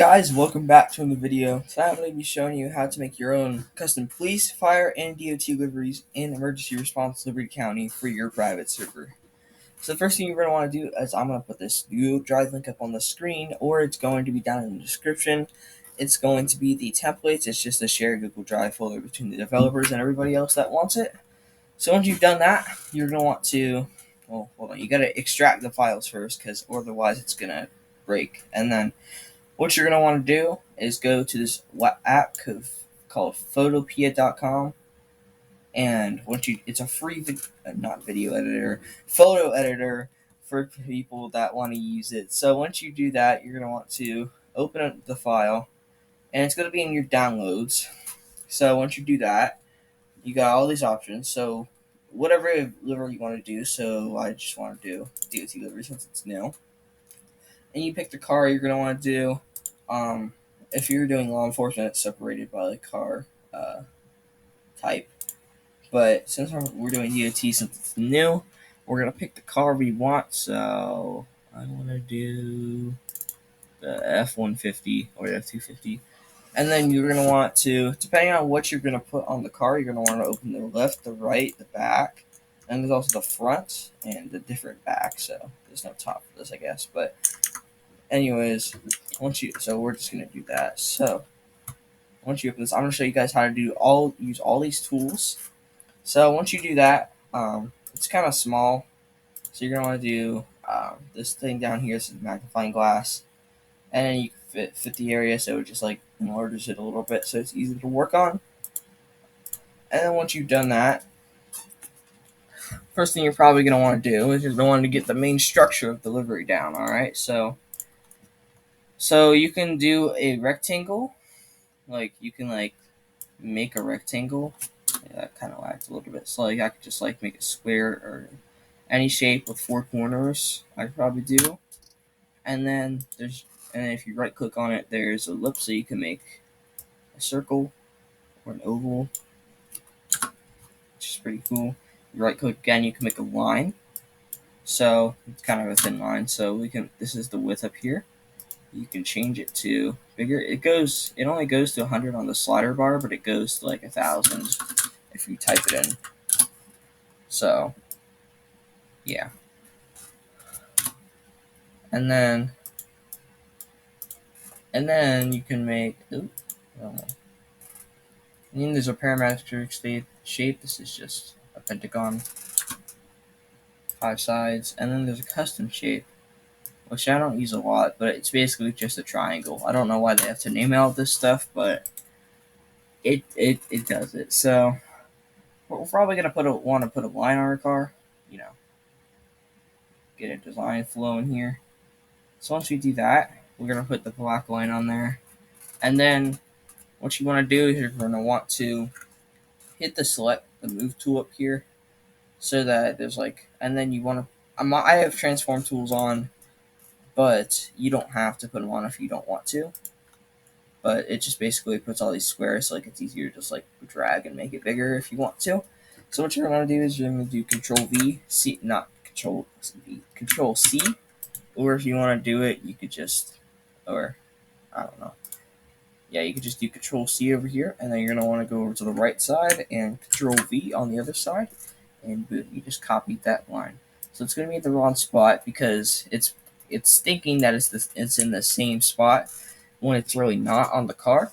Guys, welcome back to another video. Today I'm going to be showing you how to make your own custom police, fire, and DOT liveries in emergency response Liberty County for your private server. So the first thing you're going to want to do is I'm going to put this Google Drive link up on the screen, or it's going to be down in the description. It's going to be the templates. It's just a shared Google Drive folder between the developers and everybody else that wants it. So once you've done that, you're going to want to, well, hold on, you got to extract the files first, because otherwise it's going to break. And then what you're going to want to do is go to this app called photopea.com, and it's a free photo editor for people that want to use it. So once you do that, you're going to want to open up the file, and it's going to be in your downloads. So once you do that, you got all these options. So whatever livery you want to do, so I just want to do DOT livery since it's new. And you pick the car you're going to want to do. If you're doing law enforcement, it's separated by the car type. But since we're doing DOT, since it's new, we're going to pick the car we want. So I want to do the F-150 or the F-250. And then you're going to want to, depending on what you're going to put on the car, you're going to want to open the left, the right, the back. And there's also the front and the different back. So there's no top for this, I guess. But anyways, so we're just going to do that. So once you open this, I'm going to show you guys how to use all these tools. So once you do that, it's kind of small. So you're going to want to do this thing down here. This is magnifying glass. And then you can fit the area, so it just like enlarges it a little bit so it's easy to work on. And then once you've done that, first thing you're probably going to want to do is you're going to want to get the main structure of the livery down, alright? So you can do a rectangle. Like, you can, make a rectangle. Yeah, that kind of lags a little bit. So, I could just, make a square or any shape with 4 corners. I could probably do. And then if you right-click on it, there's an ellipse, so you can make a circle or an oval, which is pretty cool. You right-click again, you can make a line. So, it's kind of a thin line. So, this is the width up here. You can change it to bigger. It only goes to 100 on the slider bar, but it goes to 1,000 if you type it in. So, yeah. And then you can make, there's a parametric shape. This is just a pentagon, 5 sides. And then there's a custom shape, which I don't use a lot, but it's basically just a triangle. I don't know why they have to name out this stuff, but it does it. So we're probably gonna want to put a line on our car, get a design flow in here. So once we do that, we're gonna put the black line on there, and then what you want to do is you're gonna want to hit the move tool up here, so that there's and then you want to. I have transform tools on, but you don't have to put them on if you don't want to. But it just basically puts all these squares, so it's easier to just drag and make it bigger if you want to. So what you're gonna do is you're gonna do Control V, C, not Control V, Control C, or if you want to do it, you could just, or I don't know. Yeah, you could just do Control C over here, and then you're gonna want to go over to the right side and Control V on the other side, and boom, you just copied that line. So it's gonna be at the wrong spot because it's thinking that it's in the same spot when it's really not on the car.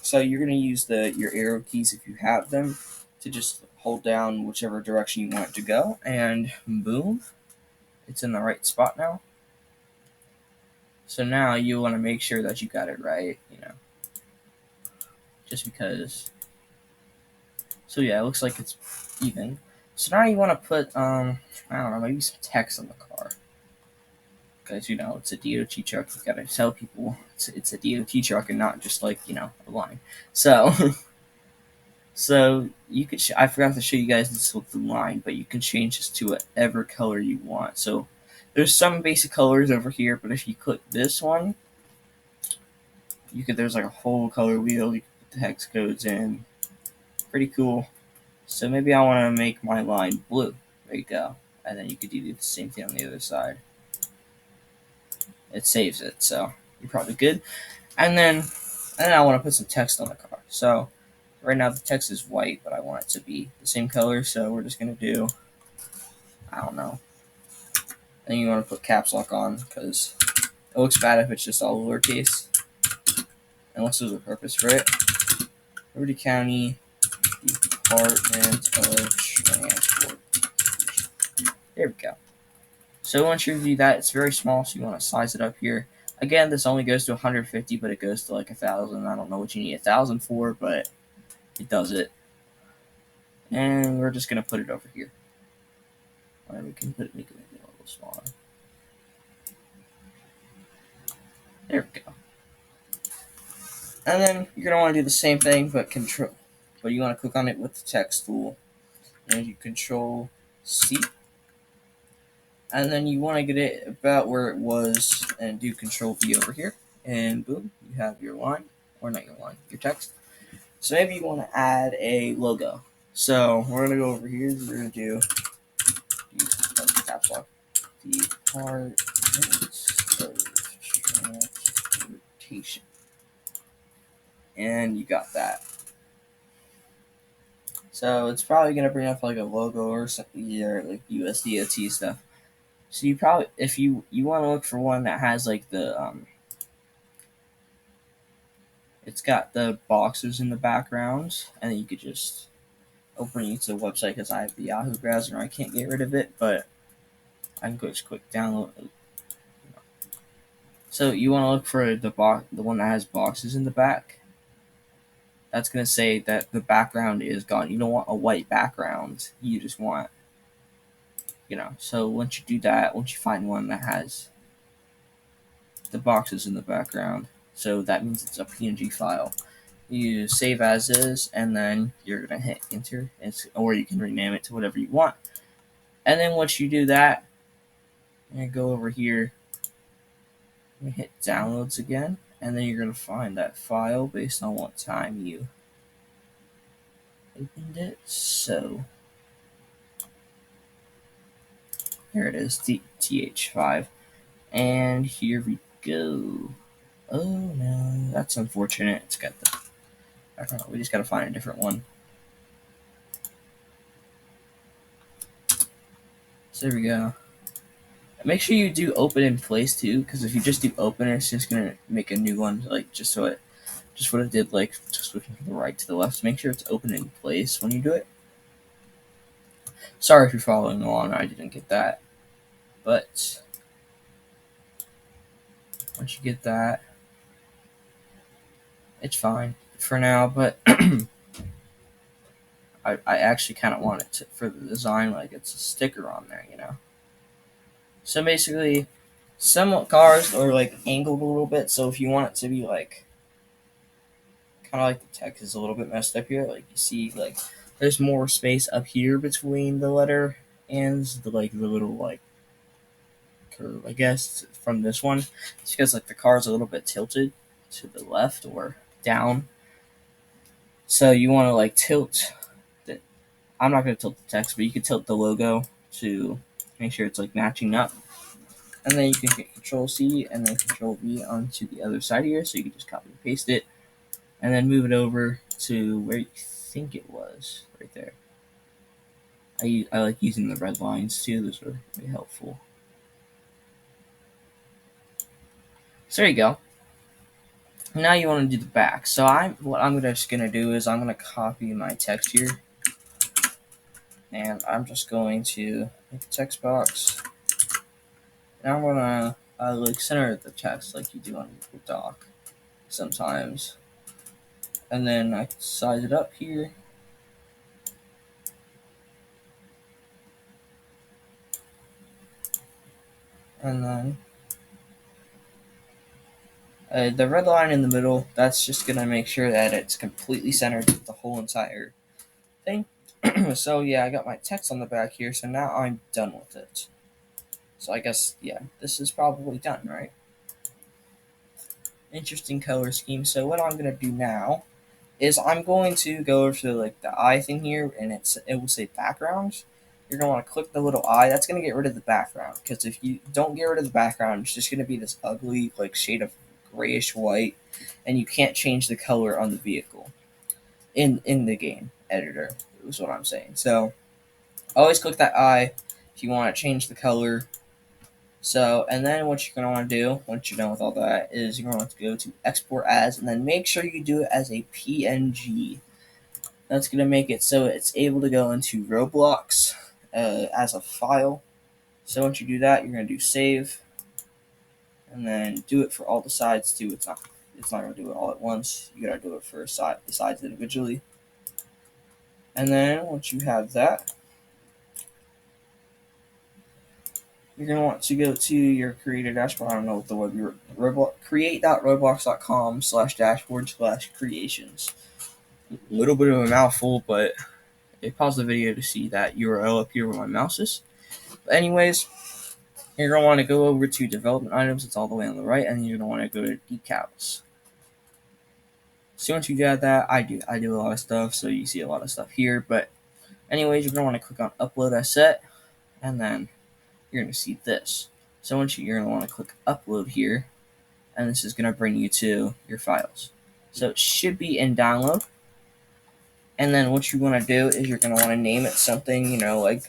So you're gonna use your arrow keys if you have them to just hold down whichever direction you want it to go, and boom, it's in the right spot now. So now you want to make sure that you got it right, just because. So yeah, it looks like it's even. So now you want to put, I don't know, maybe some text on the car. Because, it's a DOT truck. You gotta tell people it's a DOT truck and not just a line. So, you could, I forgot to show you guys this with the line, but you can change this to whatever color you want. So, there's some basic colors over here, but if you click this one, there's a whole color wheel. You can put the hex codes in. Pretty cool. So maybe I want to make my line blue. There you go. And then you could do the same thing on the other side. It saves it, so you're probably good. And then I want to put some text on the car. So right now the text is white, but I want it to be the same color. So we're just gonna do, I don't know. And you want to put caps lock on because it looks bad if it's just all lowercase, unless there's a purpose for it. Liberty County Department of Transport. There we go. So once you do that, it's very small, so you want to size it up here. Again, this only goes to 150, but it goes to like 1,000. I don't know what you need 1,000 for, but it does it. And we're just gonna put it over here. Or we can make it a little smaller. There we go. And then you're gonna want to do the same thing, but you want to click on it with the text tool, and you Control C, and then you want to get it about where it was, and do Control V over here, and boom, you have your line, or not your line, your text. So maybe you want to add a logo. So we're gonna go over here. We're gonna do caps lock Department of Transportation, and you got that. So it's probably gonna bring up like a logo or something, or like USDOT stuff. So you probably, if you want to look for one that has like the it's got the boxes in the background, and then you could just open it to the website because I have the Yahoo browser and I can't get rid of it, but I can go just quick download. So you want to look for the one that has boxes in the back. That's gonna say that the background is gone. You don't want a white background. You just want, So once you do that, once you find one that has the boxes in the background, so that means it's a PNG file. You save as is, and then you're gonna hit enter, or you can rename it to whatever you want. And then once you do that, and go over here, and hit downloads again, and then you're gonna find that file based on what time you opened it. So here it is, th5, and here we go. Oh no, that's unfortunate. It's got the background. We just gotta find a different one. So there we go. Make sure you do open in place too, because if you just do open, it's just gonna make a new one, like just what it did, like just switching from the right to the left. So make sure it's open in place when you do it. Sorry if you're following along, I didn't get that, but once you get that, it's fine for now. But I actually kind of want it for the design, like it's a sticker on there, So basically, some cars are like angled a little bit, so if you want it to be like kind of like the text is a little bit messed up here, like you see, like there's more space up here between the letter and the little like curve, I guess, from this one. It's because like the car is a little bit tilted to the left or down, so you want to like tilt. I'm not going to tilt the text, but you can tilt the logo to make sure it's like matching up. And then you can hit Control C and then Control V onto the other side here, so you can just copy and paste it, and then move it over to where you think it was, right there. I like using the red lines too; those are very helpful. So there you go. Now you want to do the back. So what I'm just gonna do is I'm gonna copy my text here, and I'm just going to make a text box. Now I'm gonna like center the text like you do on Google Doc sometimes, and then I can size it up here. And then the red line in the middle, that's just going to make sure that it's completely centered with the whole entire thing. So yeah, I got my text on the back here, so now I'm done with it. So I guess, yeah, this is probably done, right? Interesting color scheme. So what I'm going to do now is I'm going to go over to like the eye thing here, and it will say background. You're going to want to click the little eye. That's going to get rid of the background, because if you don't get rid of the background, it's just going to be this ugly like shade of grayish white, and you can't change the color on the vehicle in the game editor, is what I'm saying. So always click that eye if you want to change the color. So, and then what you're going to want to do once you're done with all that is you're going to want to go to export as, and then make sure you do it as a PNG. That's going to make it so it's able to go into Roblox as a file. So once you do that, you're going to do save, and then do it for all the sides too. It's not going to do it all at once. You got to do it for the sides individually. And then once you have that, you're going to want to go to your creator dashboard. I don't know what the web, create.roblox.com/dashboard/creations. A little bit of a mouthful, but pause the video to see that URL up here where my mouse is. But anyways, you're going to want to go over to development items. It's all the way on the right, and you're going to want to go to decals. So once you got that, I do a lot of stuff, so you see a lot of stuff here. But anyways, you're going to want to click on upload as set, and then you're going to see this. So once you're going to want to click upload here, and this is going to bring you to your files. So it should be in download. And then what you want to do is you're going to want to name it something, like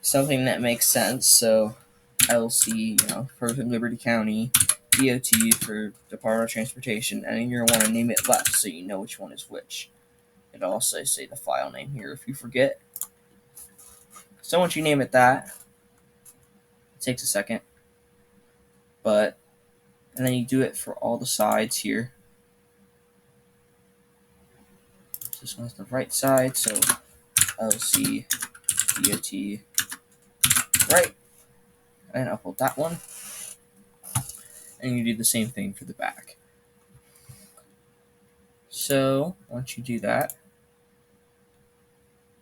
something that makes sense. So erlc, for Liberty County, DOT for Department of Transportation, and you're going to want to name it left so you know which one is which. It'll also say the file name here if you forget. So once you name it that, it takes a second, and then you do it for all the sides here. This one's the right side, so erlc, DOT, right, and upload that one. And you do the same thing for the back. So once you do that,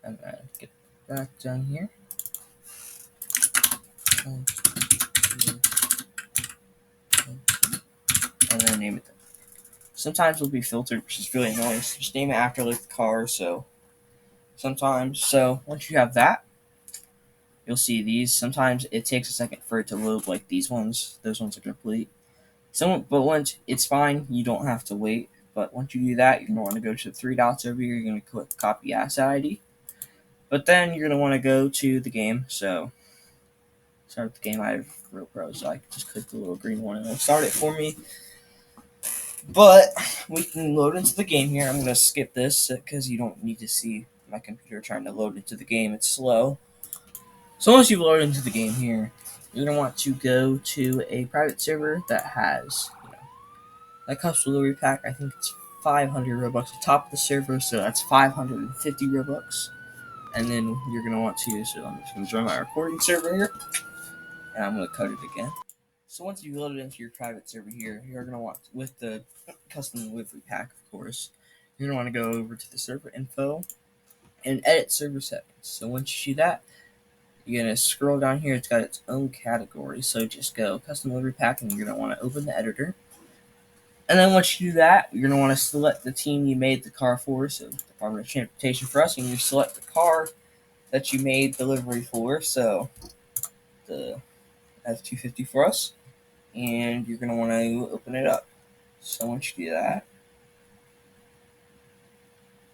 I'm going to get back down here. And then name it. Sometimes it'll be filtered, which is really annoying. So just name it after like the car. So once you have that, you'll see these. Sometimes it takes a second for it to load, like these ones. Those ones are complete. But once it's fine, you don't have to wait. But once you do that, you're going to want to go to the three dots over here. You're going to click copy asset ID. But then you're going to want to go to the game. So start with the game. I have Real Pro, so I can just click the little green one and it'll start it for me. But we can load into the game here. I'm going to skip this because you don't need to see my computer trying to load into the game. It's slow. So once you've loaded into the game here, you're going to want to go to a private server that has, that costs livery pack. I think it's 500 Robux at the top of the server, so that's 550 Robux. And then you're going to want to, so I'm just going to join my recording server here, and I'm going to cut it again. So once you've loaded into your private server here, you're going to want, with the custom livery pack, of course, you're going to want to go over to the server info and edit server settings. So once you do that, you're going to scroll down here. It's got its own category. So just go custom livery pack, and you're going to want to open the editor. And then once you do that, you're going to want to select the team you made the car for. So Department of Transportation for us, and you select the car that you made the livery for. So the F-250 for us. And you're going to want to open it up. So once you do that,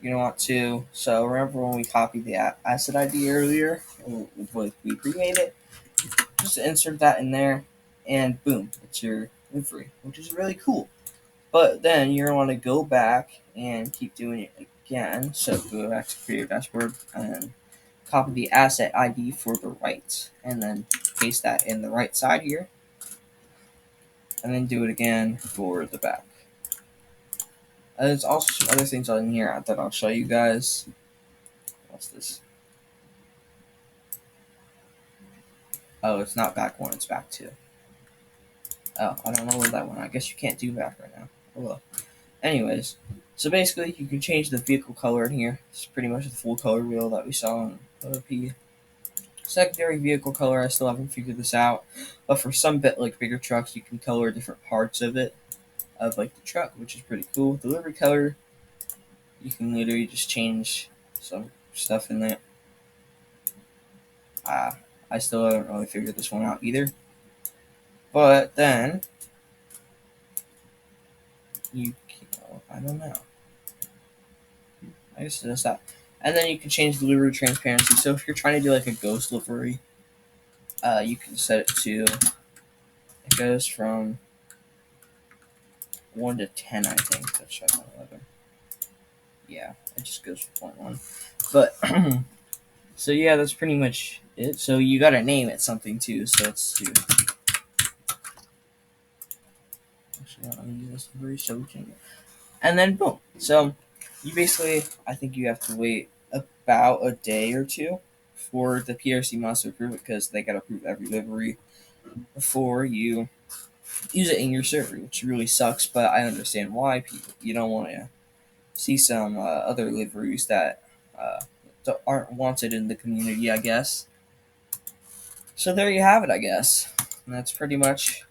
you're going to want to, so remember when we copied the asset ID earlier, we remade it, just insert that in there, and boom, it's your livery, which is really cool. But then you're going to want to go back and keep doing it again. So go back to creative dashboard and copy the asset ID for the right, and then paste that in the right side here. And then do it again for the back. There's also some other things on here that I'll show you guys. What's this? Oh, it's not back one, it's back two. Oh, I don't know where that one. I guess you can't do back right now. Oh well. Anyways, so basically you can change the vehicle color in here. It's pretty much the full color wheel that we saw on OP. Secondary vehicle color, I still haven't figured this out. But for some bigger trucks, you can color different parts of it. Of like the truck, which is pretty cool. Delivery color, you can literally just change some stuff in there. I still haven't really figured this one out either. But then you I don't know. I guess it does that. And then you can change the livery transparency. So if you're trying to do like a ghost livery, you can set it to, it goes from 1 to 10, I think. Let's check on 11. Yeah, it just goes from 0.1. But, so yeah, that's pretty much it. So you gotta name it something too. So let's do, actually, I'm gonna use this livery so we can, and then boom. So you basically, I think you have to wait about a day or two for the PRC mods to approve it, because they gotta approve every livery before you use it in your server, which really sucks. But I understand why people, you don't want to see some other liveries that uh, aren't wanted in the community, I guess. So there you have it, I guess. And that's pretty much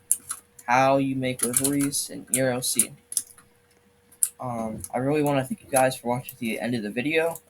how you make liveries in erlc. I really want to thank you guys for watching to the end of the video.